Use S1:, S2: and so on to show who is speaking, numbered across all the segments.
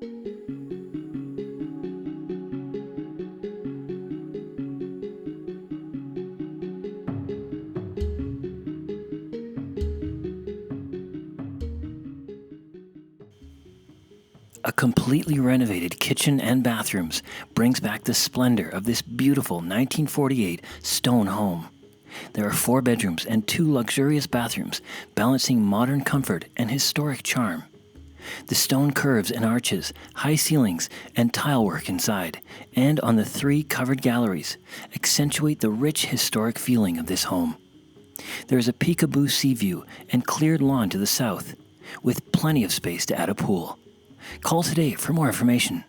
S1: A completely renovated kitchen and bathrooms brings back the splendor of this beautiful 1948 stone home. There are 4 bedrooms and 2 luxurious bathrooms, balancing modern comfort and historic charm. The stone curves and arches, high ceilings, and tile work inside, and on the 3 covered galleries, accentuate the rich historic feeling of this home. There is a peekaboo sea view and cleared lawn to the south, with plenty of space to add a pool. Call today for more information.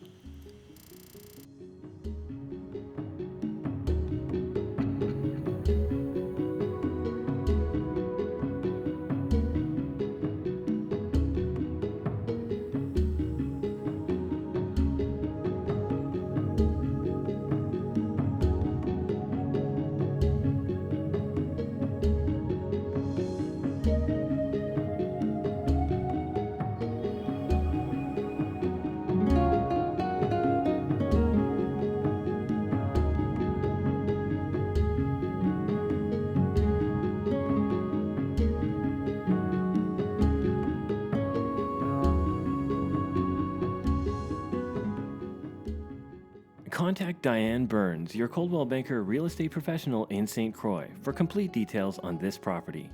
S1: Contact Diane Burns, your Coldwell Banker real estate professional in St. Croix, for complete details on this property.